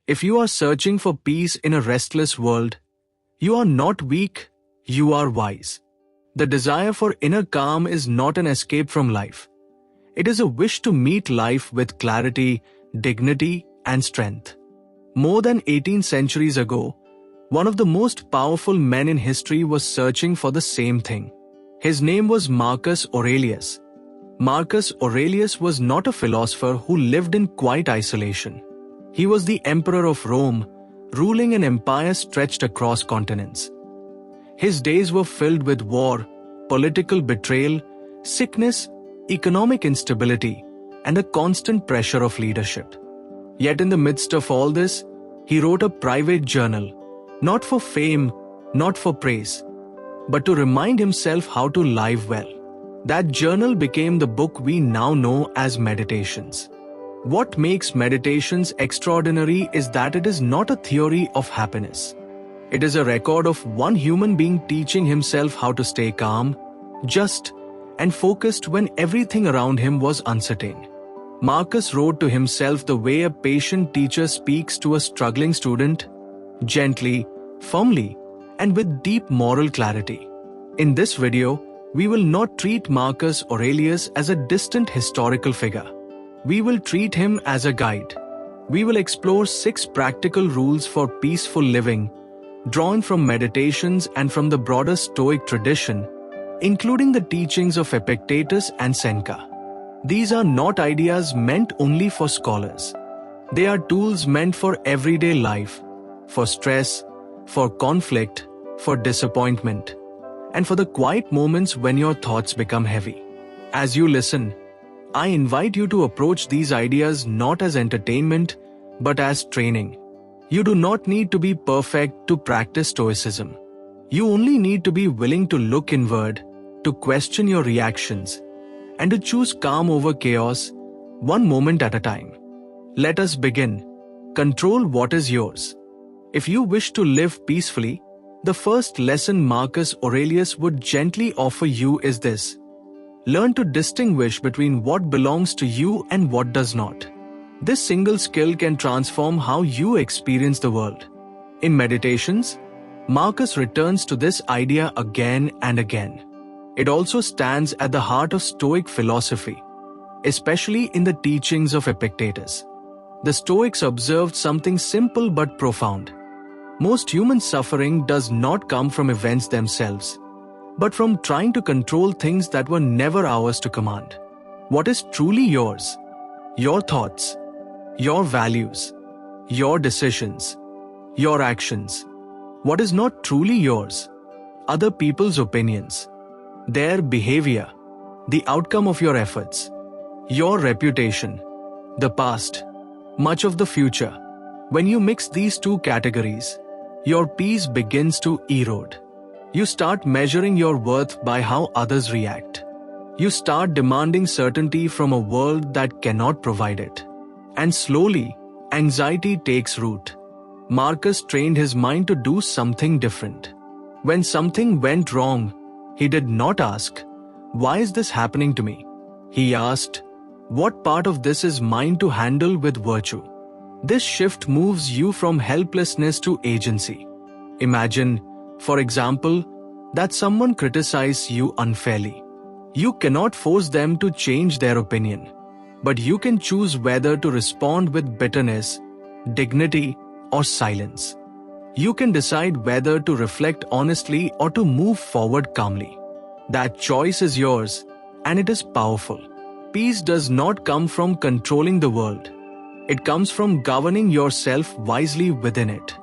If you are searching for peace in a restless world, you are not weak, you are wise. The desire for inner calm is not an escape from life. It is a wish to meet life with clarity, dignity, and strength. More than 18 centuries ago, one of the most powerful men in history was searching for the same thing. His name was Marcus Aurelius. Marcus Aurelius was not a philosopher who lived in quiet isolation. He was the emperor of Rome, ruling an empire stretched across continents. His days were filled with war, political betrayal, sickness, economic instability, and a constant pressure of leadership. Yet in the midst of all this, he wrote a private journal, not for fame, not for praise, but to remind himself how to live well. That journal became the book we now know as Meditations. What makes Meditations extraordinary is that it is not a theory of happiness. It is a record of one human being teaching himself how to stay calm, just, and focused when everything around him was uncertain. Marcus wrote to himself the way a patient teacher speaks to a struggling student, gently, firmly, and with deep moral clarity. In this video, we will not treat Marcus Aurelius as a distant historical figure. We will treat him as a guide. We will explore 6 practical rules for peaceful living, drawn from Meditations and from the broader Stoic tradition, including the teachings of Epictetus and Seneca. These are not ideas meant only for scholars. They are tools meant for everyday life, for stress, for conflict, for disappointment, and for the quiet moments when your thoughts become heavy. As you listen, I invite you to approach these ideas not as entertainment, but as training. You do not need to be perfect to practice Stoicism. You only need to be willing to look inward, to question your reactions, and to choose calm over chaos, one moment at a time. Let us begin. Control what is yours. If you wish to live peacefully, the first lesson Marcus Aurelius would gently offer you is this: learn to distinguish between what belongs to you and what does not. This single skill can transform how you experience the world. In Meditations, Marcus returns to this idea again and again. It also stands at the heart of Stoic philosophy, especially in the teachings of Epictetus. The Stoics observed something simple but profound. Most human suffering does not come from events themselves, but from trying to control things that were never ours to command. What is truly yours? Your thoughts, your values, your decisions, your actions. What is not truly yours? Other people's opinions, their behavior, the outcome of your efforts, your reputation, the past, much of the future. When you mix these two categories, your peace begins to erode. You start measuring your worth by how others react. You start demanding certainty from a world that cannot provide it. And slowly, anxiety takes root. Marcus trained his mind to do something different. When something went wrong, he did not ask, "Why is this happening to me?" He asked, "What part of this is mine to handle with virtue?" This shift moves you from helplessness to agency. Imagine, for example, that someone criticizes you unfairly. You cannot force them to change their opinion, but you can choose whether to respond with bitterness, dignity, or silence. You can decide whether to reflect honestly or to move forward calmly. That choice is yours, and it is powerful. Peace does not come from controlling the world. It comes from governing yourself wisely within it.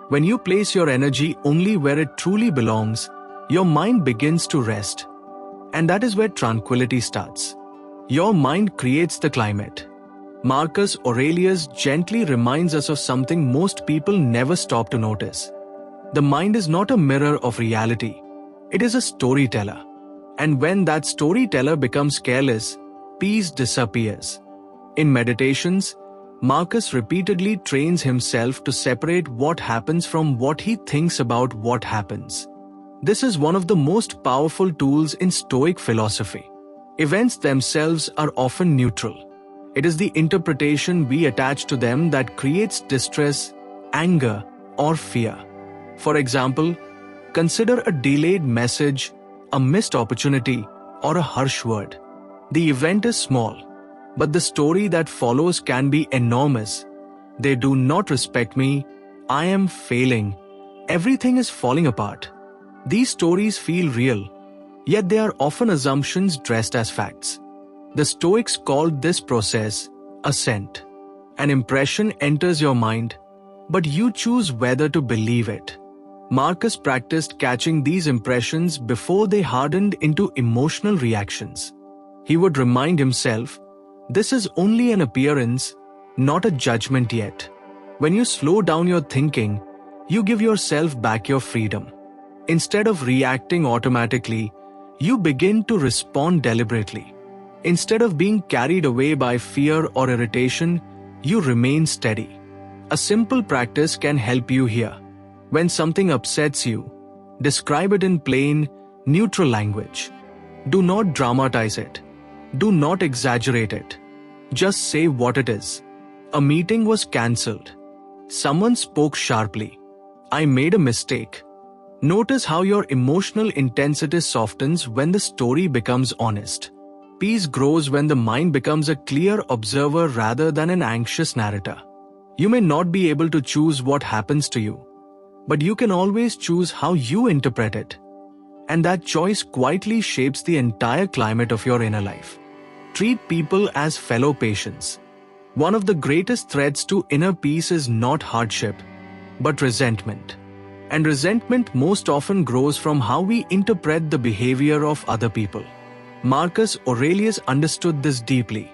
When you place your energy only where it truly belongs, your mind begins to rest. And that is where tranquility starts. Your mind creates the climate. Marcus Aurelius gently reminds us of something most people never stop to notice. The mind is not a mirror of reality. It is a storyteller. And when that storyteller becomes careless, peace disappears. In Meditations, Marcus repeatedly trains himself to separate what happens from what he thinks about what happens. This is one of the most powerful tools in Stoic philosophy. Events themselves are often neutral. It is the interpretation we attach to them that creates distress, anger, or fear. For example, consider a delayed message, a missed opportunity, or a harsh word. The event is small, but the story that follows can be enormous. They do not respect me, I am failing, everything is falling apart. These stories feel real, yet they are often assumptions dressed as facts. The Stoics called this process assent. An impression enters your mind, but you choose whether to believe it. Marcus practiced catching these impressions before they hardened into emotional reactions. He would remind himself, this is only an appearance, not a judgment yet. When you slow down your thinking, you give yourself back your freedom. Instead of reacting automatically, you begin to respond deliberately. Instead of being carried away by fear or irritation, you remain steady. A simple practice can help you here. When something upsets you, describe it in plain, neutral language. Do not dramatize it. Do not exaggerate it. Just say what it is. A meeting was cancelled. Someone spoke sharply. I made a mistake. Notice how your emotional intensity softens when the story becomes honest. Peace grows when the mind becomes a clear observer rather than an anxious narrator. You may not be able to choose what happens to you, but you can always choose how you interpret it. And that choice quietly shapes the entire climate of your inner life. Treat people as fellow patients. One of the greatest threats to inner peace is not hardship, but resentment. And resentment most often grows from how we interpret the behavior of other people. Marcus Aurelius understood this deeply,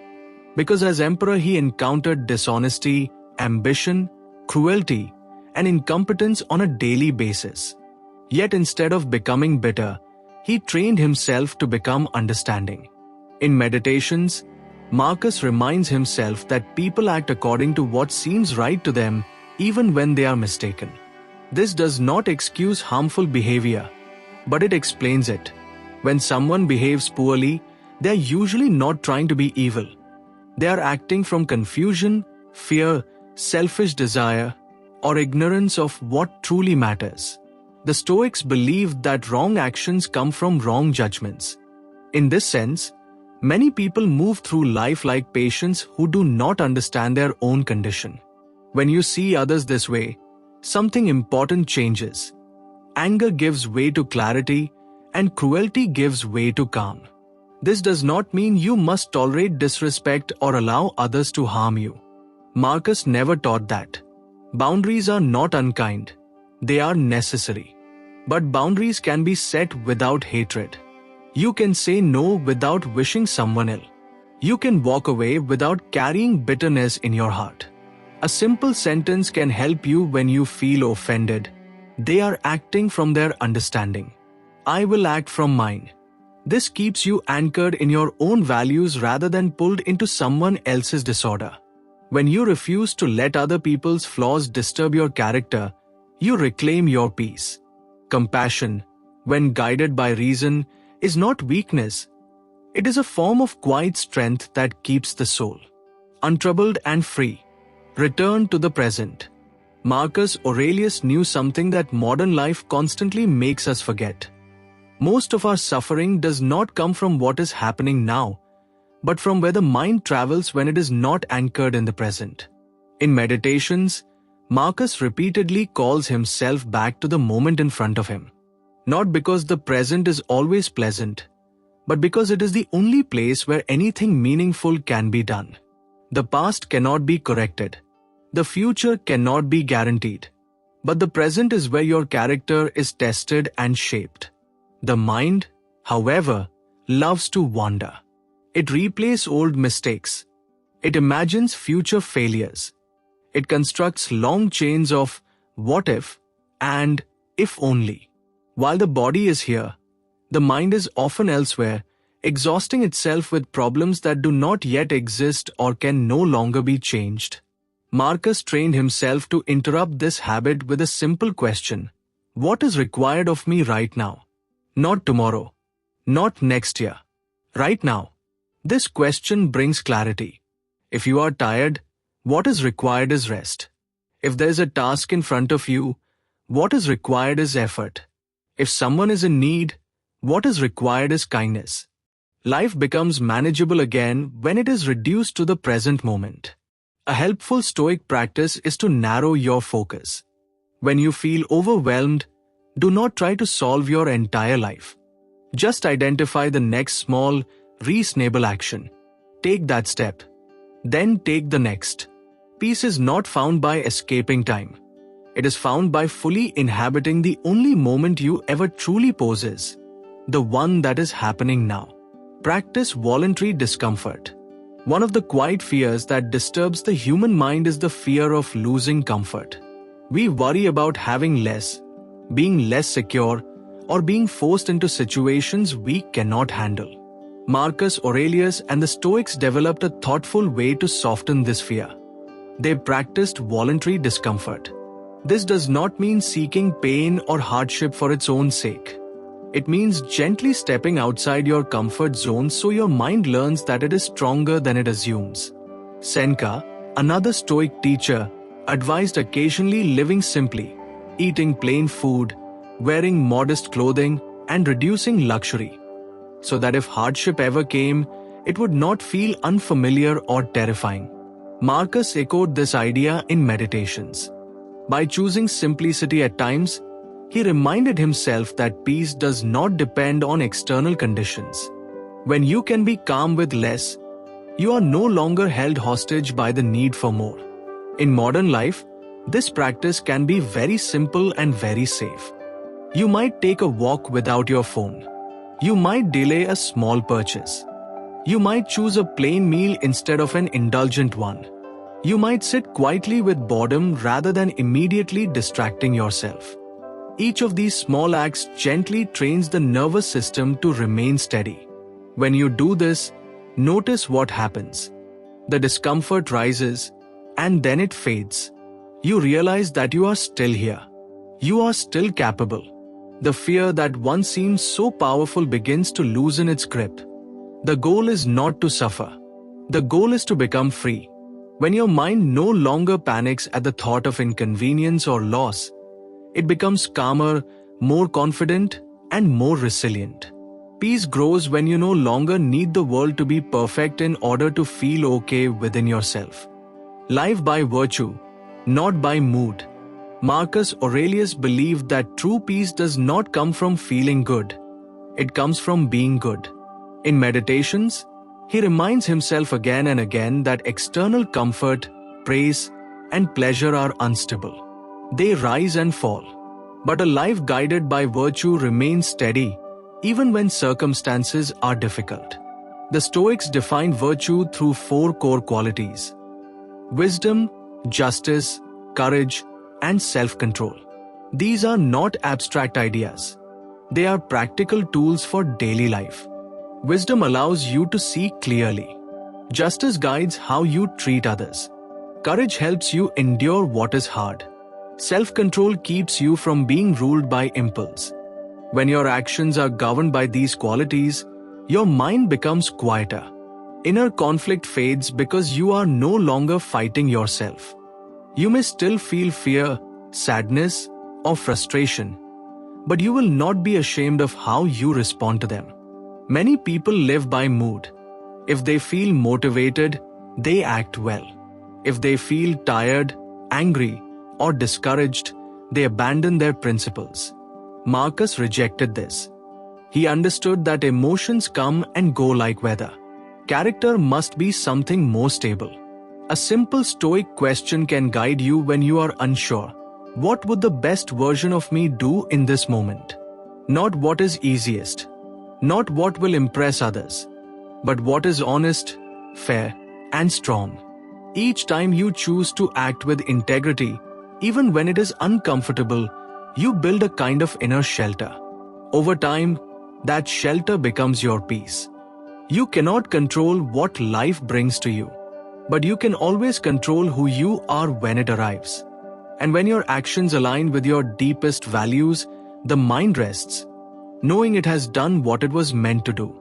because as emperor he encountered dishonesty, ambition, cruelty, and incompetence on a daily basis. Yet instead of becoming bitter, he trained himself to become understanding. In Meditations, Marcus reminds himself that people act according to what seems right to them even when they are mistaken. This does not excuse harmful behavior, but it explains it. When someone behaves poorly, they are usually not trying to be evil. They are acting from confusion, fear, selfish desire, or ignorance of what truly matters. The Stoics believed that wrong actions come from wrong judgments. In this sense, many people move through life like patients who do not understand their own condition. When you see others this way, something important changes. Anger gives way to clarity, and cruelty gives way to calm. This does not mean you must tolerate disrespect or allow others to harm you. Marcus never taught that. Boundaries are not unkind, they are necessary. But boundaries can be set without hatred. You can say no without wishing someone ill. You can walk away without carrying bitterness in your heart. A simple sentence can help you when you feel offended. They are acting from their understanding. I will act from mine. This keeps you anchored in your own values rather than pulled into someone else's disorder. When you refuse to let other people's flaws disturb your character, you reclaim your peace. Compassion, when guided by reason, is not weakness. It is a form of quiet strength that keeps the soul untroubled and free. Return to the present. Marcus Aurelius knew something that modern life constantly makes us forget. Most of our suffering does not come from what is happening now, but from where the mind travels when it is not anchored in the present. In Meditations, Marcus repeatedly calls himself back to the moment in front of him. Not because the present is always pleasant, but because it is the only place where anything meaningful can be done. The past cannot be corrected. The future cannot be guaranteed. But the present is where your character is tested and shaped. The mind, however, loves to wander. It replays old mistakes. It imagines future failures. It constructs long chains of what if and if only. While the body is here, the mind is often elsewhere, exhausting itself with problems that do not yet exist or can no longer be changed. Marcus trained himself to interrupt this habit with a simple question: what is required of me right now? Not tomorrow, not next year, right now. This question brings clarity. If you are tired, what is required is rest. If there's a task in front of you, what is required is effort. If someone is in need, what is required is kindness. Life becomes manageable again when it is reduced to the present moment. A helpful Stoic practice is to narrow your focus. When you feel overwhelmed, do not try to solve your entire life. Just identify the next small, reasonable action. Take that step. Then take the next. Peace is not found by escaping time. It is found by fully inhabiting the only moment you ever truly possess, the one that is happening now. Practice voluntary discomfort. One of the quiet fears that disturbs the human mind is the fear of losing comfort. We worry about having less, being less secure, or being forced into situations we cannot handle. Marcus Aurelius and the Stoics developed a thoughtful way to soften this fear. They practiced voluntary discomfort. This does not mean seeking pain or hardship for its own sake. It means gently stepping outside your comfort zone so your mind learns that it is stronger than it assumes. Seneca, another Stoic teacher, advised occasionally living simply, eating plain food, wearing modest clothing, and reducing luxury, so that if hardship ever came, it would not feel unfamiliar or terrifying. Marcus echoed this idea in Meditations. By choosing simplicity at times, he reminded himself that peace does not depend on external conditions. When you can be calm with less, you are no longer held hostage by the need for more. In modern life, this practice can be very simple and very safe. You might take a walk without your phone. You might delay a small purchase. You might choose a plain meal instead of an indulgent one. You might sit quietly with boredom rather than immediately distracting yourself. Each of these small acts gently trains the nervous system to remain steady. When you do this, notice what happens. The discomfort rises, and then it fades. You realize that you are still here. You are still capable. The fear that once seemed so powerful begins to loosen its grip. The goal is not to suffer. The goal is to become free. When your mind no longer panics at the thought of inconvenience or loss, it becomes calmer, more confident, and more resilient. Peace grows when you no longer need the world to be perfect in order to feel okay within yourself. Live by virtue, not by mood. Marcus Aurelius believed that true peace does not come from feeling good. It comes from being good. In Meditations, he reminds himself again and again that external comfort, praise, and pleasure are unstable. They rise and fall. But a life guided by virtue remains steady, even when circumstances are difficult. The Stoics defined virtue through 4 core qualities: wisdom, justice, courage, and self-control. These are not abstract ideas. They are practical tools for daily life. Wisdom allows you to see clearly. Justice guides how you treat others. Courage helps you endure what is hard. Self-control keeps you from being ruled by impulse. When your actions are governed by these qualities, your mind becomes quieter. Inner conflict fades because you are no longer fighting yourself. You may still feel fear, sadness, or frustration, but you will not be ashamed of how you respond to them. Many people live by mood. If they feel motivated, they act well. If they feel tired, angry, or discouraged, they abandon their principles. Marcus rejected this. He understood that emotions come and go like weather. Character must be something more stable. A simple Stoic question can guide you when you are unsure. What would the best version of me do in this moment? Not what is easiest. Not what will impress others. But what is honest, fair, and strong. Each time you choose to act with integrity, even when it is uncomfortable, you build a kind of inner shelter. Over time, that shelter becomes your peace. You cannot control what life brings to you, but you can always control who you are when it arrives. And when your actions align with your deepest values, the mind rests, knowing it has done what it was meant to do.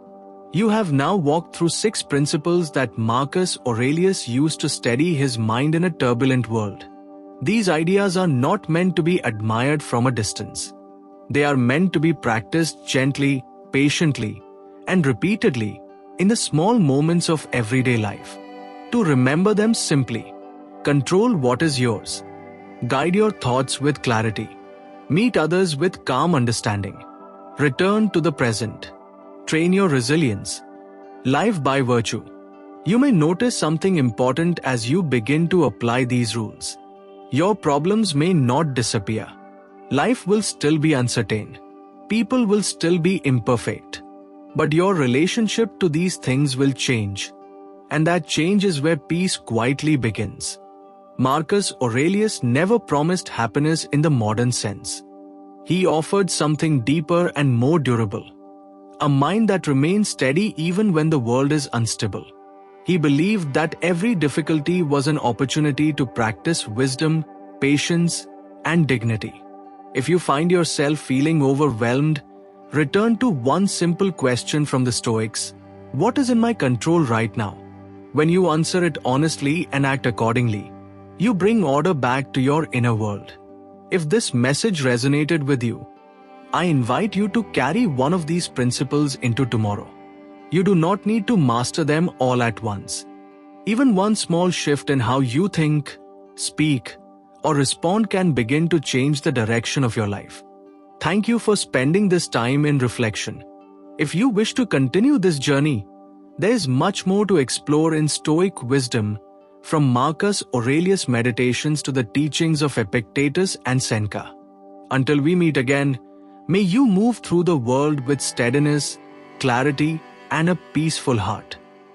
You have now walked through 6 principles that Marcus Aurelius used to steady his mind in a turbulent world. These ideas are not meant to be admired from a distance. They are meant to be practiced gently, patiently, and repeatedly in the small moments of everyday life. To remember them simply, control what is yours, guide your thoughts with clarity, meet others with calm understanding, return to the present, train your resilience, live by virtue. You may notice something important as you begin to apply these rules. Your problems may not disappear. Life will still be uncertain. People will still be imperfect. But your relationship to these things will change. And that change is where peace quietly begins. Marcus Aurelius never promised happiness in the modern sense. He offered something deeper and more durable. A mind that remains steady even when the world is unstable. He believed that every difficulty was an opportunity to practice wisdom, patience, and dignity. If you find yourself feeling overwhelmed, return to one simple question from the Stoics: what is in my control right now? When you answer it honestly and act accordingly, you bring order back to your inner world. If this message resonated with you, I invite you to carry one of these principles into tomorrow. You do not need to master them all at once. Even one small shift in how you think, speak, or respond can begin to change the direction of your life. Thank you for spending this time in reflection. If you wish to continue this journey, there is much more to explore in Stoic wisdom, from Marcus Aurelius Meditations to the teachings of Epictetus and Seneca. Until we meet again, may you move through the world with steadiness, clarity, and a peaceful heart.